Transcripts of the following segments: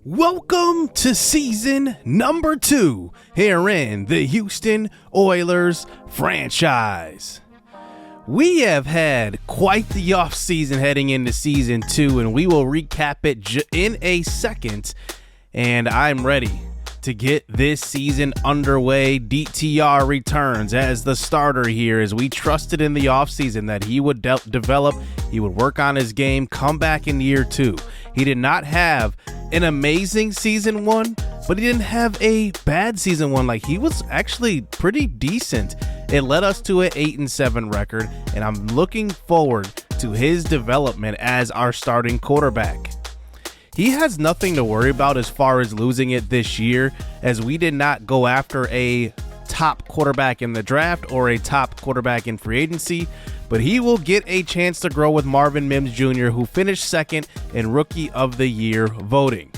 Welcome to season number 2 here in the Houston Oilers franchise. We have had quite the offseason heading into season 2, and we will recap it in a second. And I'm ready to get this season underway. DTR returns as the starter here, as we trusted in the offseason that he would develop, he would work on his game, come back in year 2. He did not have an amazing season 1, but he didn't have a bad season 1. Like, he was actually pretty decent. It led us to an 8-7 record, and I'm looking forward to his development as our starting quarterback. He has nothing to worry about as far as losing it this year, as we did not go after a top quarterback in the draft or a top quarterback in free agency, but he will get a chance to grow with Marvin Mims Jr., who finished second in Rookie of the Year voting.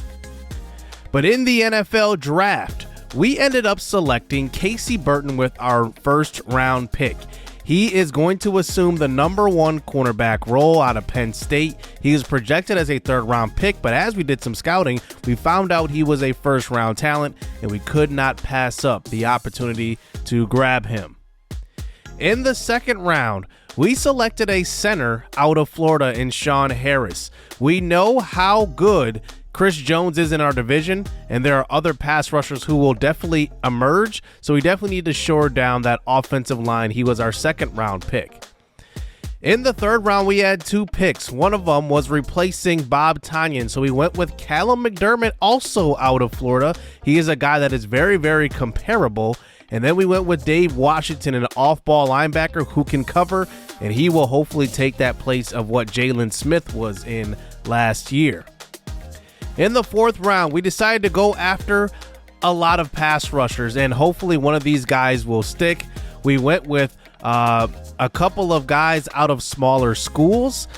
But in the NFL draft, we ended up selecting Casey Burton with our first round pick. He is going to assume the number 1 cornerback role out of Penn State. He is projected as a 3rd round pick, but as we did some scouting, we found out he was a 1st round talent, and we could not pass up the opportunity to grab him. In the 2nd round, we selected a center out of Florida in Sean Harris. We know how good Chris Jones is in our division, and there are other pass rushers who will definitely emerge, so we definitely need to shore down that offensive line. He was our 2nd round pick. In the 3rd round, we had 2 picks. One of them was replacing Bob Tonyan, so we went with Callum McDermott, also out of Florida. He is a guy that is very, very comparable. And then we went with Dave Washington, an off-ball linebacker who can cover, and he will hopefully take that place of what Jalen Smith was in last year. In the 4th round, we decided to go after a lot of pass rushers, and hopefully one of these guys will stick. We went with a couple of guys out of smaller schools,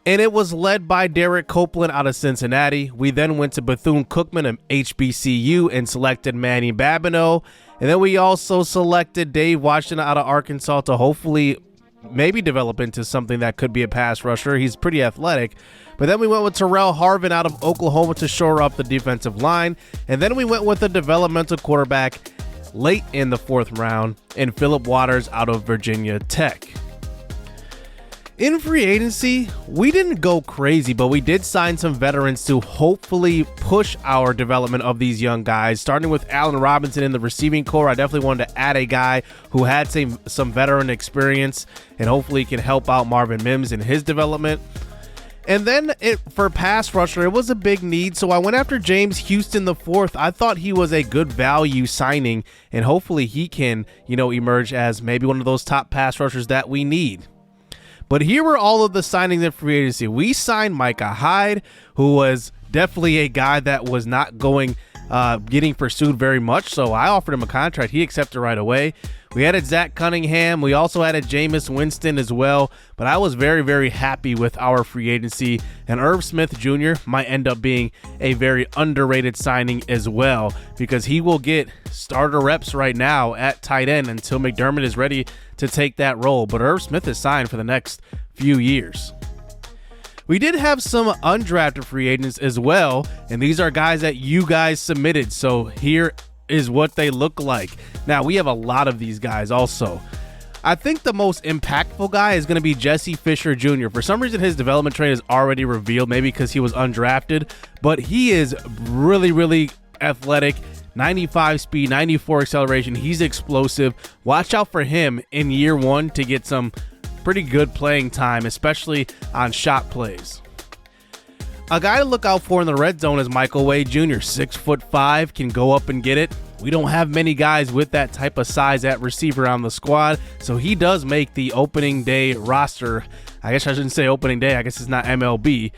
and it was led by Derek Copeland out of Cincinnati. We then went to Bethune-Cookman of HBCU and selected Manny Babineau. And then we also selected Dave Washington out of Arkansas to hopefully maybe develop into something that could be a pass rusher. He's pretty athletic. But then we went with Terrell Harvin out of Oklahoma to shore up the defensive line. And then we went with a developmental quarterback late in the 4th round in Philip Waters out of Virginia Tech. In free agency, we didn't go crazy, but we did sign some veterans to hopefully push our development of these young guys. Starting with Allen Robinson in the receiving core, I definitely wanted to add a guy who had some veteran experience and hopefully can help out Marvin Mims in his development. And then for pass rusher, it was a big need, so I went after James Houston the 4th. I thought he was a good value signing, and hopefully he can, emerge as maybe one of those top pass rushers that we need. But here were all of the signings in free agency. We signed Micah Hyde, who was definitely a guy that was not getting pursued very much, so I offered him a contract. He accepted right away. We added Zach Cunningham. We also added Jameis Winston as well, but I was very, very happy with our free agency, and Irv Smith Jr. might end up being a very underrated signing as well, because he will get starter reps right now at tight end until McDermott is ready to take that role, but Irv Smith is signed for the next few years. We did have some undrafted free agents as well, and these are guys that you guys submitted, so here is what they look like. Now, we have a lot of these guys also. I think the most impactful guy is going to be Jesse Fisher Jr. For some reason, his development trade is already revealed, maybe because he was undrafted, but he is really, really athletic. 95 speed, 94 acceleration. He's explosive. Watch out for him in year 1 to get some pretty good playing time, especially on shot plays. A guy to look out for in the red zone is Michael Wade Jr. 6'5", can go up and get it. We don't have many guys with that type of size at receiver on the squad, so he does make the opening day roster. I guess I shouldn't say opening day. I guess it's not MLB.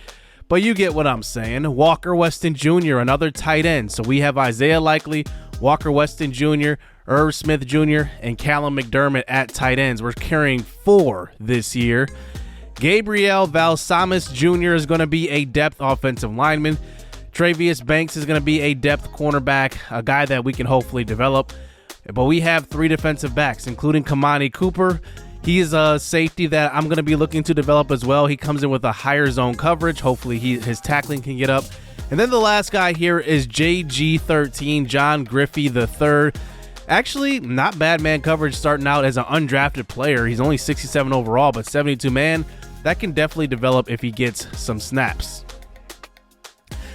But you get what I'm saying. Walker Weston Jr., another tight end. So we have Isaiah Likely, Walker Weston Jr., Irv Smith Jr., and Callum McDermott at tight ends. We're carrying 4 this year. Gabriel Valsamis Jr. is going to be a depth offensive lineman. Travius Banks is going to be a depth cornerback, a guy that we can hopefully develop. But we have 3 defensive backs, including Kamani Cooper. He is a safety that I'm going to be looking to develop as well. He comes in with a higher zone coverage. Hopefully his tackling can get up. And then the last guy here is JG13, John Griffey III. Actually, not bad man coverage starting out as an undrafted player. He's only 67 overall, but 72 man. That can definitely develop if he gets some snaps.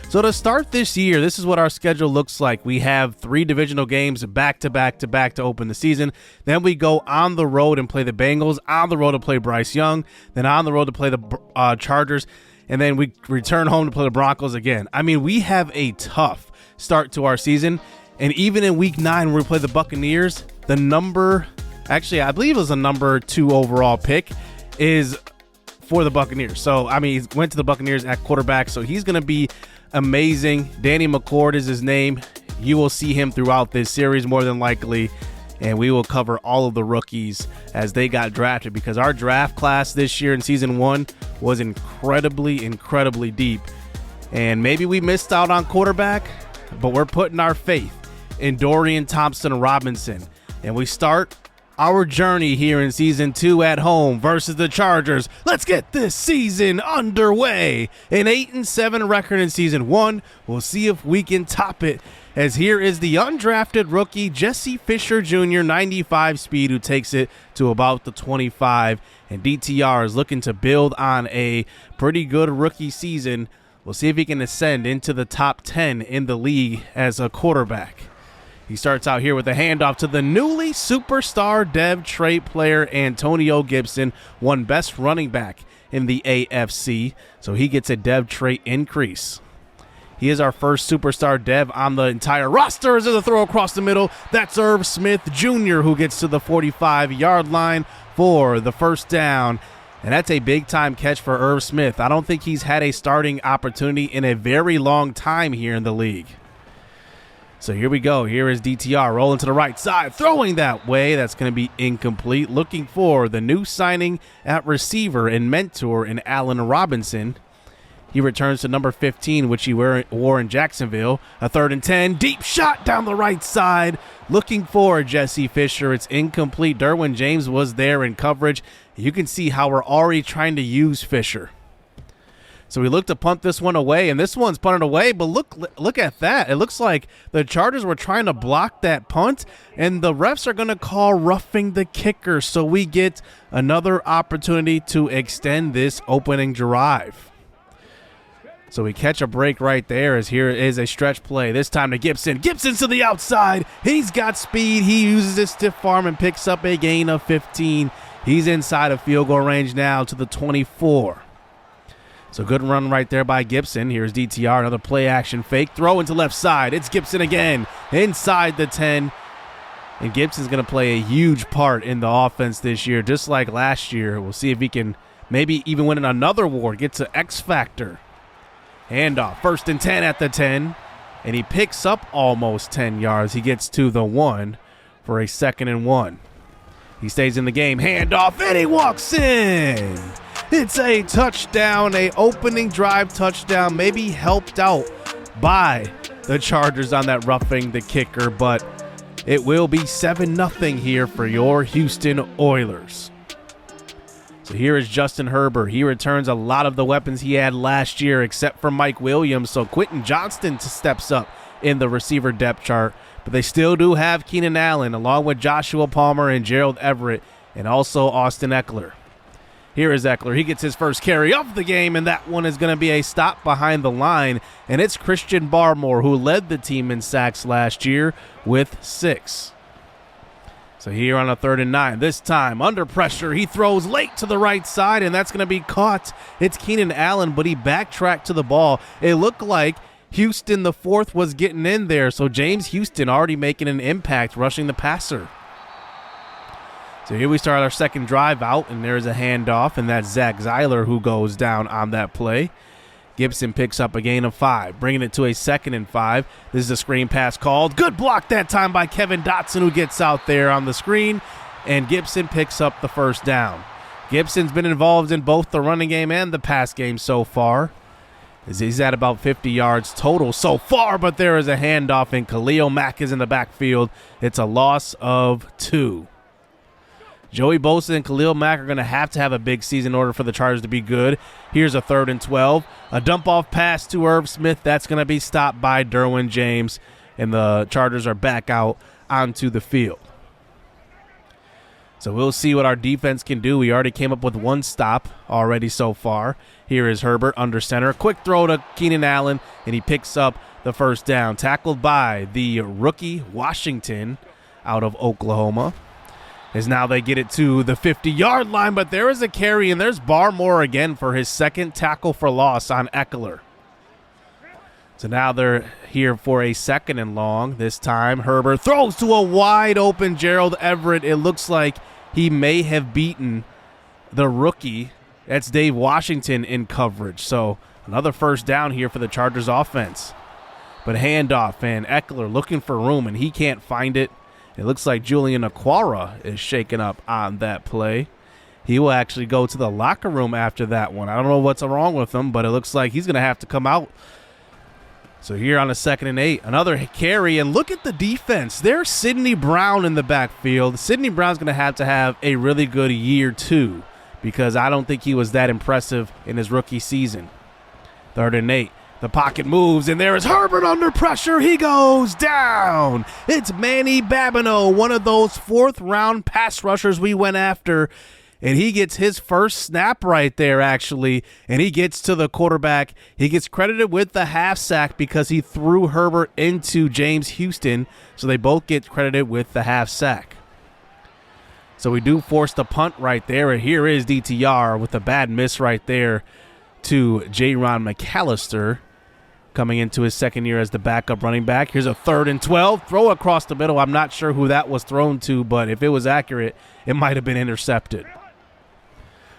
So to start this year, this is what our schedule looks like. We have 3 divisional games back to back to open the season. Then we go on the road and play the Bengals, on the road to play Bryce Young, then on the road to play the Chargers, and then we return home to play the Broncos again. I mean, we have a tough start to our season. And even in week 9, when we play the Buccaneers, the number, actually, I believe it was a number 2 overall pick, is for the Buccaneers. So, I mean, he went to the Buccaneers at quarterback, so he's going to be amazing. Danny McCord is his name. You will see him throughout this series more than likely, and we will cover all of the rookies as they got drafted, because our draft class this year in season 1 was incredibly deep. And maybe we missed out on quarterback, but we're putting our faith in Dorian Thompson-Robinson. And we start our journey here in season 2 at home versus the Chargers. Let's get this season underway. An 8-7 record in season 1. We'll see if we can top it, as here is the undrafted rookie Jesse Fisher Jr., 95 speed, who takes it to about the 25. And DTR is looking to build on a pretty good rookie season. We'll see if he can ascend into the top 10 in the league as a quarterback. He starts out here with a handoff to the newly superstar dev trait player Antonio Gibson, won best running back in the AFC, so he gets a dev trait increase. He is our first superstar dev on the entire roster. As a throw across the middle, that's Irv Smith Jr., who gets to the 45-yard line for the first down. And that's a big-time catch for Irv Smith. I don't think he's had a starting opportunity in a very long time here in the league. So here we go. Here is DTR rolling to the right side, throwing that way. That's going to be incomplete. Looking for the new signing at receiver and mentor in Allen Robinson. He returns to number 15, which he wore in Jacksonville. A 3rd and 10. Deep shot down the right side. Looking for Jesse Fisher. It's incomplete. Derwin James was there in coverage. You can see how we're already trying to use Fisher. So we look to punt this one away, and this one's punted away, but look at that. It looks like the Chargers were trying to block that punt, and the refs are going to call roughing the kicker, so we get another opportunity to extend this opening drive. So we catch a break right there, as here is a stretch play. This time to Gibson. Gibson's to the outside. He's got speed. He uses his stiff arm and picks up a gain of 15. He's inside of field goal range now to the 24. So good run right there by Gibson. Here's DTR, another play action fake. Throw into left side. It's Gibson again inside the 10. And Gibson's going to play a huge part in the offense this year, just like last year. We'll see if he can maybe even win another award, get to X Factor. Handoff, 1st and 10 at the 10. And he picks up almost 10 yards. He gets to the 1 for a 2nd and 1. He stays in the game. Handoff, and he walks in. It's a touchdown, a opening drive touchdown, maybe helped out by the Chargers on that roughing the kicker, but it will be 7-0 here for your Houston Oilers. So here is Justin Herbert. He returns a lot of the weapons he had last year, except for Mike Williams, so Quentin Johnston steps up in the receiver depth chart, but they still do have Keenan Allen, along with Joshua Palmer and Gerald Everett, and also Austin Eckler. Here is Eckler. He gets his first carry of the game, and that one is going to be a stop behind the line. And it's Christian Barmore, who led the team in sacks last year with 6. So here on a 3rd and 9. This time, under pressure, he throws late to the right side, and that's going to be caught. It's Keenan Allen, but he backtracked to the ball. It looked like Houston, the 4th, was getting in there. So James Houston already making an impact rushing the passer. So here we start our second drive out, and there's a handoff, and that's Zach Zeiler who goes down on that play. Gibson picks up a gain of 5, bringing it to a 2nd and 5. This is a screen pass called. Good block that time by Kevin Dotson, who gets out there on the screen, and Gibson picks up the first down. Gibson's been involved in both the running game and the pass game so far. He's at about 50 yards total so far, but there is a handoff, and Khalil Mack is in the backfield. It's a loss of 2. Joey Bosa and Khalil Mack are going to have a big season in order for the Chargers to be good. Here's a 3rd and 12. A dump-off pass to Irv Smith. That's going to be stopped by Derwin James, and the Chargers are back out onto the field. So we'll see what our defense can do. We already came up with 1 stop already so far. Here is Herbert under center. Quick throw to Keenan Allen, and he picks up the first down. Tackled by the rookie Washington out of Oklahoma. As now they get it to the 50-yard line, but there is a carry, and there's Barmore again for his 2nd tackle for loss on Eckler. So now they're here for a 2nd and long. This time Herbert throws to a wide-open Gerald Everett. It looks like he may have beaten the rookie. That's Dave Washington in coverage. So another first down here for the Chargers offense. But handoff, and Eckler looking for room, and he can't find it. It looks like Julian Okwara is shaken up on that play. He will actually go to the locker room after that one. I don't know what's wrong with him, but it looks like he's going to have to come out. So here on a 2nd and 8, another carry, and look at the defense. There's Sidney Brown in the backfield. Sidney Brown's going to have a really good year too, because I don't think he was that impressive in his rookie season. 3rd and 8. The pocket moves, and there is Herbert under pressure. He goes down. It's Manny Babineau, one of those 4th-round pass rushers we went after, and he gets his first snap right there, actually, and he gets to the quarterback. He gets credited with the half sack because he threw Herbert into James Houston, so they both get credited with the half sack. So we do force the punt right there, and here is DTR with a bad miss right there to J-Ron McAllister, coming into his 2nd year as the backup running back. Here's a 3rd and 12. Throw across the middle. I'm not sure who that was thrown to, but if it was accurate, it might have been intercepted.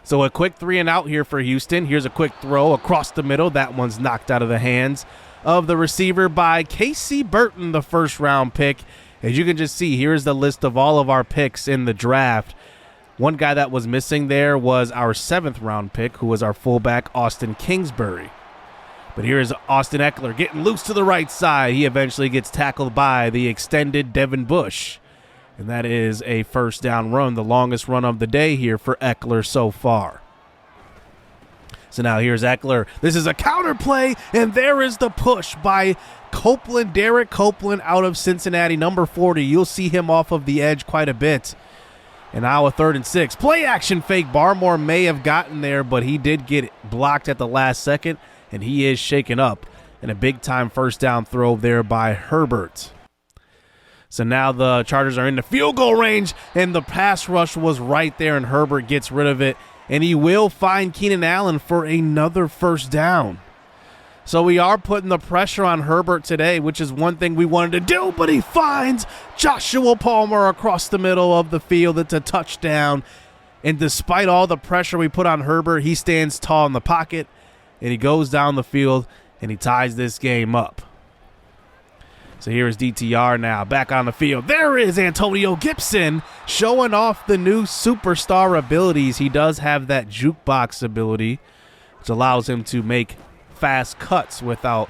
So a quick 3 and out here for Houston. Here's a quick throw across the middle. That one's knocked out of the hands of the receiver by Casey Burton, the 1st-round pick. As you can just see, here's the list of all of our picks in the draft. One guy that was missing there was our 7th-round pick, who was our fullback, Austin Kingsbury. But here's Austin Eckler getting loose to the right side. He eventually gets tackled by the extended Devin Bush. And that is a 1st down run, the longest run of the day here for Eckler so far. So now here's Eckler. This is a counter play, and there is the push by Copeland, Derek Copeland out of Cincinnati, number 40. You'll see him off of the edge quite a bit. And now a 3rd and 6. Play action fake. Barmore may have gotten there, but he did get blocked at the last second, and he is shaken up. And a big-time 1st down throw there by Herbert. So now the Chargers are in the field goal range, and the pass rush was right there, and Herbert gets rid of it. And he will find Keenan Allen for another 1st down. So we are putting the pressure on Herbert today, which is one thing we wanted to do, but he finds Joshua Palmer across the middle of the field. It's a touchdown. And despite all the pressure we put on Herbert, he stands tall in the pocket, and he goes down the field, and he ties this game up. So here is DTR now back on the field. There is Antonio Gibson showing off the new superstar abilities. He does have that jukebox ability, which allows him to make fast cuts without,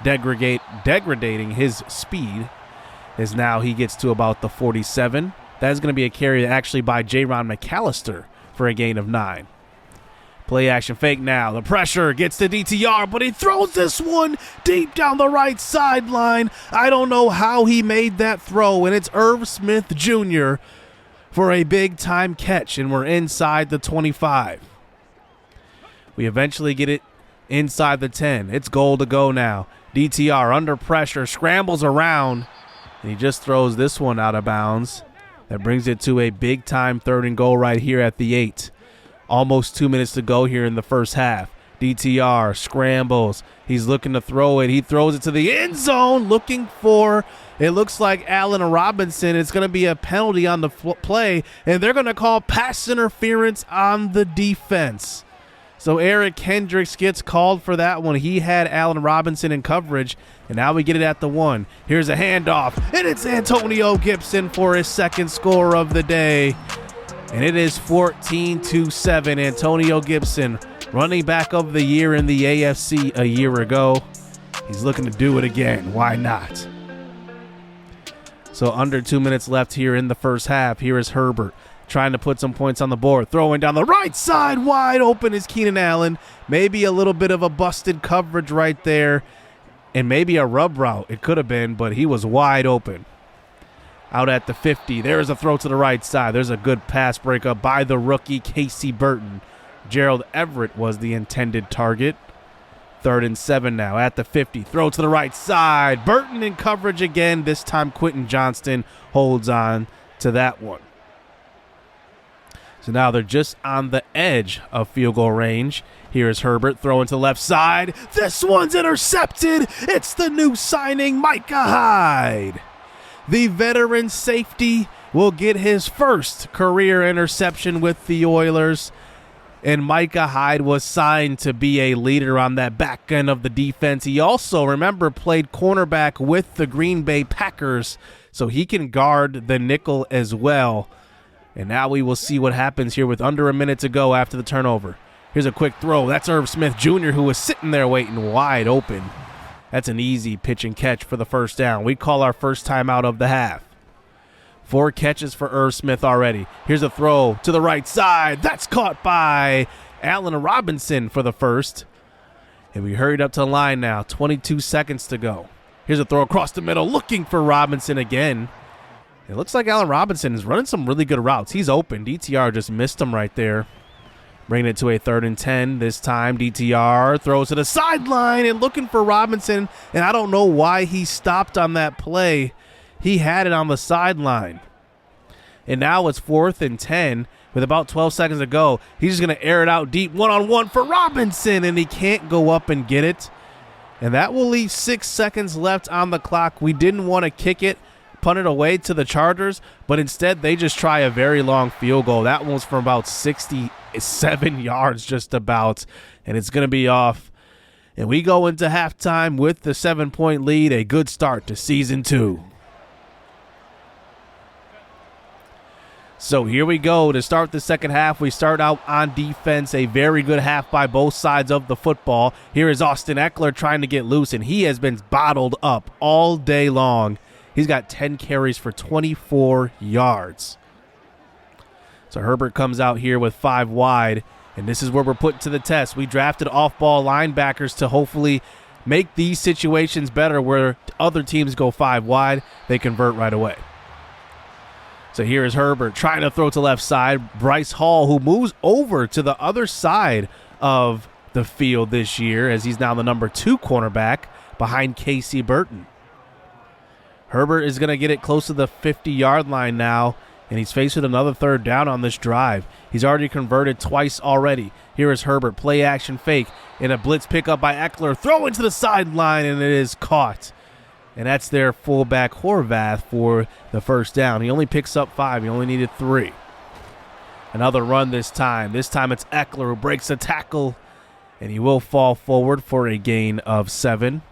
degrading his speed. As now he gets to about the 47. That is going to be a carry actually by J-Ron McAllister for a gain of 9. Play action fake now. The pressure gets to DTR, but he throws this one deep down the right sideline. I don't know how he made that throw, and it's Irv Smith Jr. for a big-time catch, and we're inside the 25. We eventually get it inside the 10. It's goal to go now. DTR under pressure, scrambles around, and he just throws this one out of bounds. That brings it to a big-time 3rd and goal right here at the 8. Almost 2 minutes to go here in the first half. DTR scrambles. He's looking to throw it. He throws it to the end zone looking for, it looks like Allen Robinson. It's going to be a penalty on the play, and they're going to call pass interference on the defense. So Eric Hendricks gets called for that one. He had Allen Robinson in coverage, and now we get it at the 1. Here's a handoff, and it's Antonio Gibson for his 2nd score of the day. And it is 14-7. Antonio Gibson, running back of the year in the AFC a year ago. He's looking to do it again. Why not? So under 2 minutes left here in the first half. Here is Herbert trying to put some points on the board. Throwing down the right side, wide open is Keenan Allen. Maybe a little bit of a busted coverage right there, and maybe a rub route. It could have been, but he was wide open. Out at the 50, there's a throw to the right side. There's a good pass breakup by the rookie, Casey Burton. Gerald Everett was the intended target. 3rd and 7 now at the 50. Throw to the right side. Burton in coverage again. This time Quentin Johnston holds on to that one. So now they're just on the edge of field goal range. Here is Herbert throwing to the left side. This one's intercepted. It's the new signing, Micah Hyde. The veteran safety will get his first career interception with the Oilers. And Micah Hyde was signed to be a leader on that back end of the defense. He also, remember, played cornerback with the Green Bay Packers, so he can guard the nickel as well. And now we will see what happens here with under a minute to go after the turnover. Here's a quick throw. That's Irv Smith Jr., who was sitting there waiting wide open. That's an easy pitch and catch for the first down. We call our first timeout of the half. 4 catches for Irv Smith already. Here's a throw to the right side. That's caught by Allen Robinson for the first. And we hurried up to the line now. 22 seconds to go. Here's a throw across the middle, looking for Robinson again. It looks like Allen Robinson is running some really good routes. He's open. DTR just missed him right there. Bringing it to a 3rd and 10 this time. DTR throws to the sideline and looking for Robinson. And I don't know why he stopped on that play. He had it on the sideline. And now it's 4th and 10 with about 12 seconds to go. He's just going to air it out deep one-on-one for Robinson, and he can't go up and get it. And that will leave 6 seconds left on the clock. We didn't want to kick it, punt it away to the Chargers, but instead they just try a very long field goal. That one was from about 67 yards just about, and it's going to be off. And we go into halftime with the 7-point lead, a good start to season 2. So here we go to start the second half. We start out on defense, a very good half by both sides of the football. Here is Austin Eckler trying to get loose, and he has been bottled up all day long. He's got 10 carries for 24 yards. So Herbert comes out here with 5 wide, and this is where we're put to the test. We drafted off-ball linebackers to hopefully make these situations better where other teams go 5 wide. They convert right away. So here is Herbert trying to throw to left side. Bryce Hall, who moves over to the other side of the field this year as he's now the number 2 cornerback behind Casey Burton. Herbert is going to get it close to the 50-yard line now, and he's faced with another 3rd down on this drive. He's already converted twice already. Here is Herbert, play action fake, and a blitz pickup by Eckler. Throw into the sideline, and it is caught. And that's their fullback Horvath for the first down. He only picks up 5. He only needed 3. Another run this time. This time it's Eckler who breaks a tackle, and he will fall forward for a gain of 7.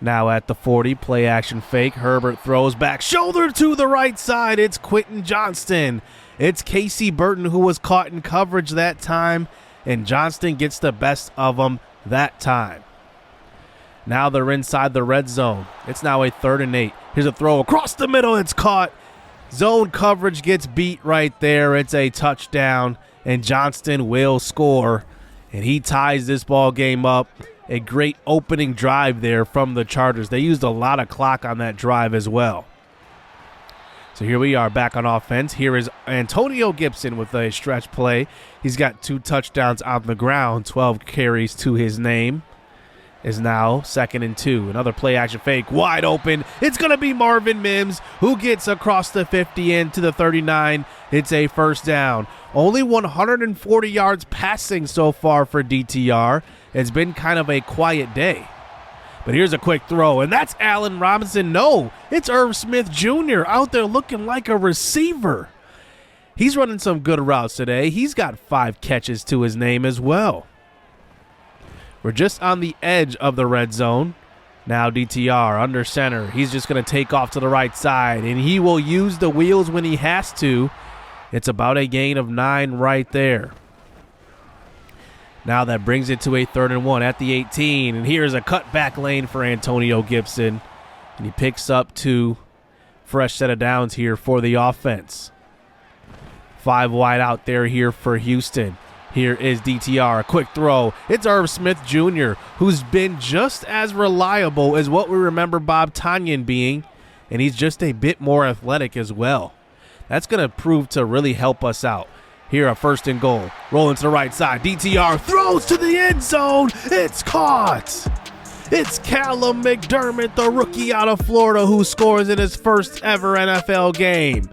Now at the 40, play action fake. Herbert throws back, shoulder to the right side. It's Quentin Johnston. It's Casey Burton who was caught in coverage that time, and Johnston gets the best of him that time. Now they're inside the red zone. It's now a 3rd and 8. Here's a throw across the middle. It's caught. Zone coverage gets beat right there. It's a touchdown, and Johnston will score, and he ties this ball game up. A great opening drive there from the Chargers. They used a lot of clock on that drive as well. So here we are back on offense. Here is Antonio Gibson with a stretch play. He's got 2 touchdowns on the ground, 12 carries to his name. Is now 2nd and 2. Another play action fake, wide open. It's going to be Marvin Mims who gets across the 50 into the 39. It's a first down. Only 140 yards passing so far for DTR. It's been kind of a quiet day. But here's a quick throw, and that's Allen Robinson. No, it's Irv Smith Jr. out there looking like a receiver. He's running some good routes today. He's got 5 catches to his name as well. We're just on the edge of the red zone. Now DTR under center. He's just going to take off to the right side, and he will use the wheels when he has to. It's about a gain of 9 right there. Now that brings it to a 3rd and 1 at the 18, and here's a cutback lane for Antonio Gibson, and he picks up 2. Fresh set of downs here for the offense. 5 wide out there here for Houston. Here is DTR, a quick throw. It's Irv Smith Jr., who's been just as reliable as what we remember Bob Tonyan being, and he's just a bit more athletic as well. That's going to prove to really help us out. Here, a 1st and goal. Rolling to the right side. DTR throws to the end zone. It's caught. It's Callum McDermott, the rookie out of Florida, who scores in his first ever NFL game.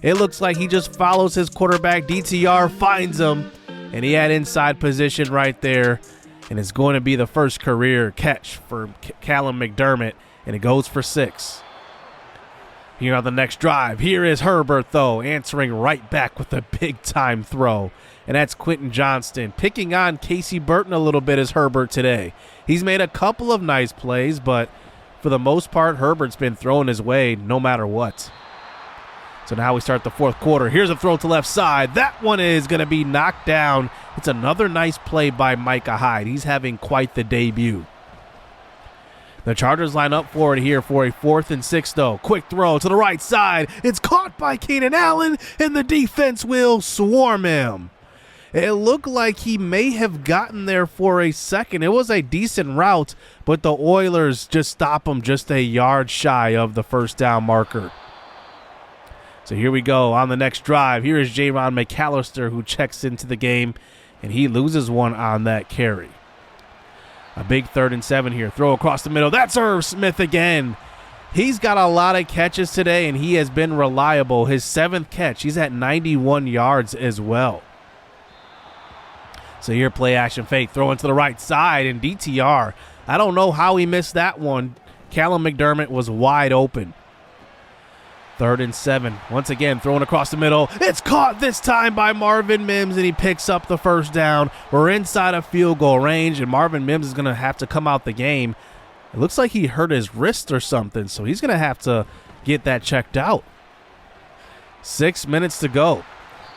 It looks like he just follows his quarterback. DTR finds him, and he had inside position right there, and it's going to be the first career catch for Callum McDermott, and it goes for 6. Here on the next drive, here is Herbert, though, answering right back with a big-time throw. And that's Quentin Johnston, picking on Casey Burton a little bit as Herbert today. He's made a couple of nice plays, but for the most part, Herbert's been throwing his way no matter what. So now we start the 4th quarter. Here's a throw to left side. That one is going to be knocked down. It's another nice play by Micah Hyde. He's having quite the debut. The Chargers line up for it here for a 4th and 6, though. Quick throw to the right side. It's caught by Keenan Allen, and the defense will swarm him. It looked like he may have gotten there for a second. It was a decent route, but the Oilers just stop him just a yard shy of the first down marker. So here we go on the next drive. Here is Jaron McAllister, who checks into the game, and he loses one on that carry. A big 3rd and 7 here. Throw across the middle. That's Irv Smith again. He's got a lot of catches today, and he has been reliable. His 7th catch, he's at 91 yards as well. So here, play action fake. Throwing to the right side, and DTR. I don't know how he missed that one. Callum McDermott was wide open. 3rd and 7. Once again, throwing across the middle. It's caught this time by Marvin Mims, and he picks up the first down. We're inside of field goal range, and Marvin Mims is going to have to come out the game. It looks like he hurt his wrist or something, so he's going to have to get that checked out. 6 minutes to go.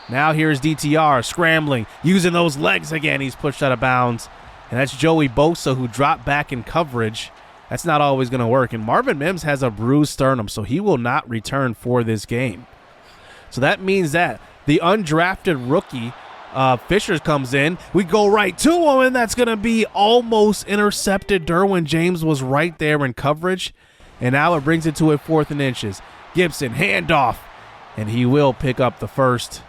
Now here's DTR scrambling, using those legs again. He's pushed out of bounds, and that's Joey Bosa, who dropped back in coverage. That's not always going to work. And Marvin Mims has a bruised sternum, so he will not return for this game. So that means that the undrafted rookie, Fishers, comes in. We go right to him, and that's going to be almost intercepted. Derwin James was right there in coverage, and now it brings it to a 4th and inches. Gibson, handoff, and he will pick up the first.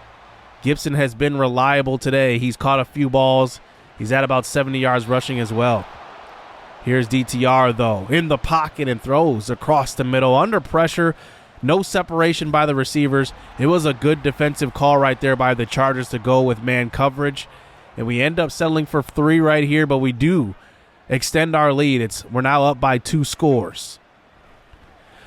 Gibson has been reliable today. He's caught a few balls. He's at about 70 yards rushing as well. Here's DTR, though, in the pocket and throws across the middle. Under pressure, no separation by the receivers. It was a good defensive call right there by the Chargers to go with man coverage. And we end up settling for 3 right here, but we do extend our lead. We're now up by 2 scores.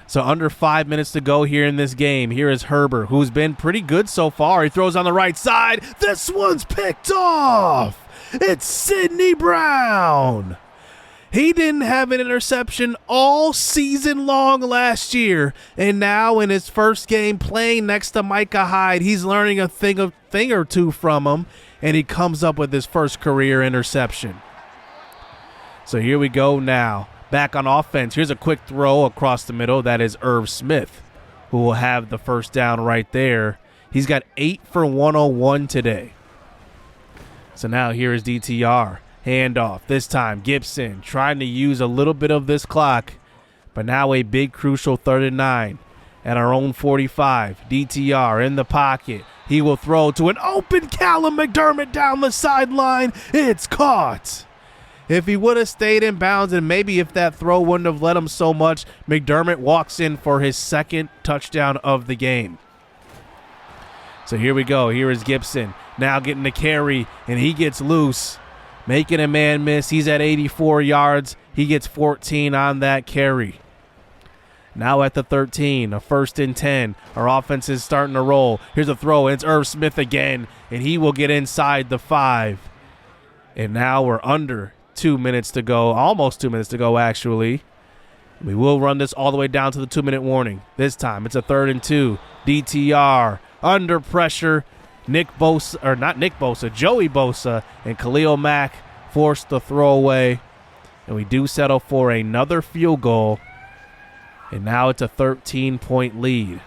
So under 5 minutes to go here in this game. Here is Herbert, who's been pretty good so far. He throws on the right side. This one's picked off. It's Sidney Brown. He didn't have an interception all season long last year, and now in his first game playing next to Micah Hyde, he's learning a thing or two from him, and he comes up with his first career interception. So here we go now. Back on offense. Here's a quick throw across the middle. That is Irv Smith, who will have the first down right there. He's got 8 for 101 today. So now here is DTR. Handoff. This time, Gibson trying to use a little bit of this clock, but now a big crucial 3rd and 9 at our own 45. DTR in the pocket. He will throw to an open Callum McDermott down the sideline. It's caught. If he would have stayed in bounds, and maybe if that throw wouldn't have let him so much, McDermott walks in for his 2nd touchdown of the game. So here we go. Here is Gibson now getting the carry, and he gets loose, making a man miss. He's at 84 yards. He gets 14 on that carry. Now at the 13, a 1st and 10. Our offense is starting to roll. Here's a throw. It's Irv Smith again, and he will get inside the 5. And now we're under 2 minutes to go, almost 2 minutes to go, actually. We will run this all the way down to the 2-minute warning. This time it's a 3rd and 2. DTR under pressure. Joey Bosa and Khalil Mack forced the throwaway, and we do settle for another field goal, and now it's a 13-point lead.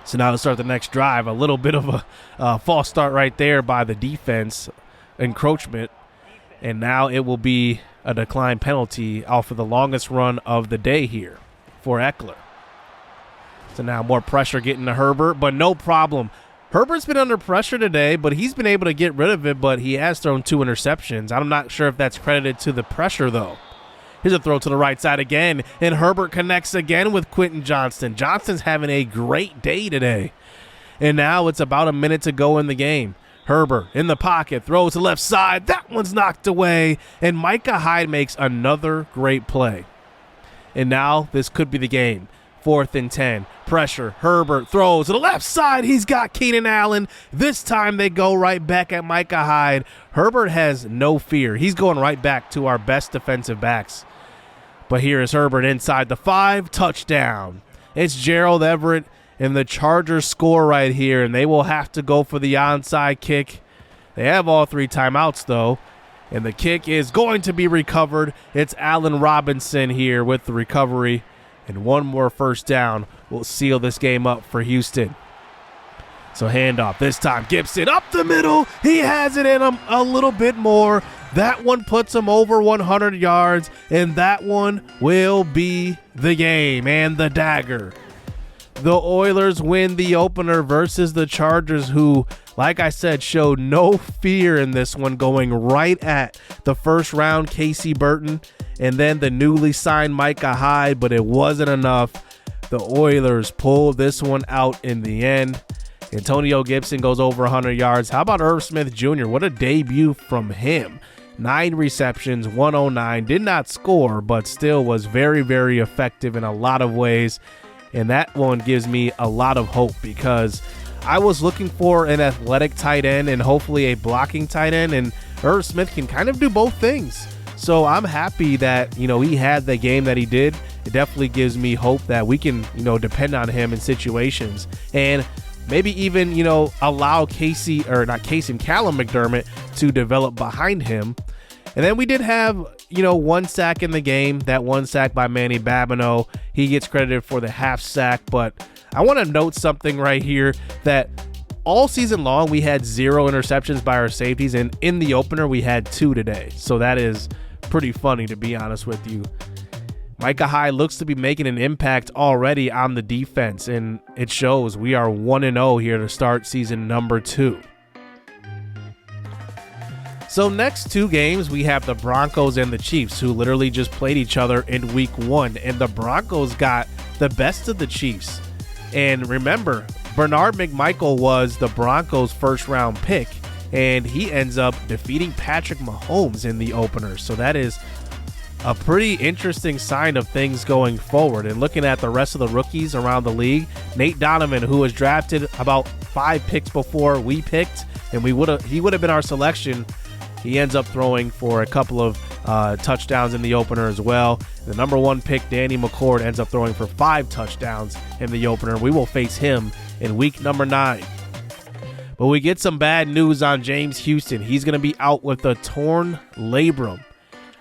So now to start the next drive, a little bit of a false start right there by the defense, encroachment, and now it will be a decline penalty off of the longest run of the day here for Eckler. So now more pressure getting to Herbert, but no problem. Herbert's been under pressure today, but he's been able to get rid of it, but he has thrown 2 interceptions. I'm not sure if that's credited to the pressure, though. Here's a throw to the right side again, and Herbert connects again with Quentin Johnston. Johnston's having a great day today. And now it's about a minute to go in the game. Herbert in the pocket, throws to left side. That one's knocked away, and Micah Hyde makes another great play. And now this could be the game. 4th and 10. Pressure. Herbert throws to the left side. He's got Keenan Allen. This time they go right back at Micah Hyde. Herbert has no fear. He's going right back to our best defensive backs. But here is Herbert inside the 5. Touchdown. It's Gerald Everett, and the Chargers score right here, and they will have to go for the onside kick. They have all 3 timeouts, though, and the kick is going to be recovered. It's Allen Robinson here with the recovery. And one more first down will seal this game up for Houston. So handoff. This time Gibson up the middle. He has it in him a little bit more. That one puts him over 100 yards. And that one will be the game and the dagger. The Oilers win the opener versus the Chargers, who, like I said, showed no fear in this one, going right at the first round Casey Burton and then the newly signed Micah Hyde, but it wasn't enough. The Oilers pulled this one out in the end. Antonio Gibson goes over 100 yards. How about Irv Smith Jr.? What a debut from him. 9 receptions, 109. Did not score, but still was very, very effective in a lot of ways. And that one gives me a lot of hope because I was looking for an athletic tight end and hopefully a blocking tight end, and Irv Smith can kind of do both things. So I'm happy that, he had the game that he did. It definitely gives me hope that we can, depend on him in situations and maybe even, allow Callum McDermott to develop behind him. And then we did have, 1 sack in the game, that 1 sack by Manny Babineau. He gets credited for the half sack, but I want to note something right here that all season long we had 0 interceptions by our safeties, and in the opener we had 2 today. So that is pretty funny, to be honest with you. Micah Hyde looks to be making an impact already on the defense, and it shows. We are 1-0 here to start season number 2. So next 2 games, we have the Broncos and the Chiefs, who literally just played each other in week 1, and the Broncos got the best of the Chiefs. And remember, Bernard McMichael was the Broncos' first-round pick, and he ends up defeating Patrick Mahomes in the opener. So that is a pretty interesting sign of things going forward. And looking at the rest of the rookies around the league, Nate Donovan, who was drafted about 5 picks before we picked, and he would have been our selection. He ends up throwing for a couple of touchdowns in the opener as well. The number 1 pick, Danny McCord, ends up throwing for 5 touchdowns in the opener. We will face him in week number 9. But we get some bad news on James Houston. He's going to be out with a torn labrum.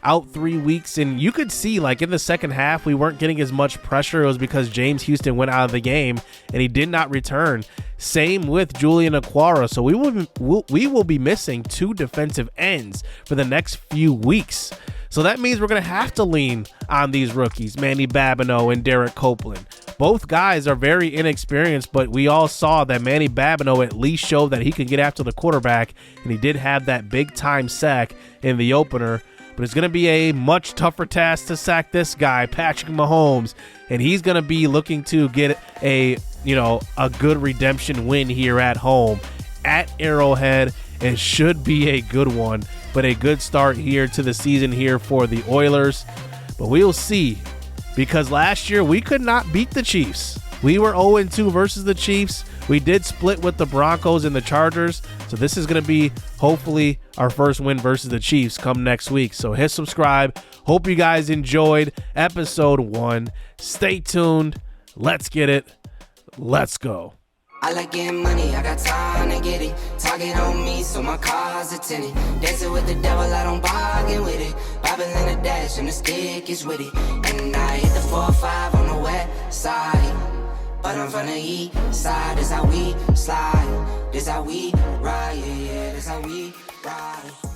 Out 3 weeks, and you could see, like, in the second half, we weren't getting as much pressure. It was because James Houston went out of the game, and he did not return. Same with Julian Okwara. So we will be missing 2 defensive ends for the next few weeks. So that means we're going to have to lean on these rookies, Manny Babineau and Derek Copeland. Both guys are very inexperienced, but we all saw that Manny Babineau at least showed that he could get after the quarterback, and he did have that big-time sack in the opener. But it's going to be a much tougher task to sack this guy, Patrick Mahomes, and he's going to be looking to get a good redemption win here at home at Arrowhead. It should be a good one, but a good start here to the season here for the Oilers. But we'll see, because last year we could not beat the Chiefs. We were 0-2 versus the Chiefs. We did split with the Broncos and the Chargers, so this is going to be hopefully our first win versus the Chiefs come next week. So hit subscribe. Hope you guys enjoyed episode 1. Stay tuned. Let's get it. Let's go. I like getting money, I got time to get it. Target on me, so my car's a tinted. Dancing with the devil, I don't bargain with it. Bible in the dash, and the stick is with it. And I hit the 4-5 on the west side. but I'm from the east side. This how we slide, this how we ride, yeah, yeah, this how we ride.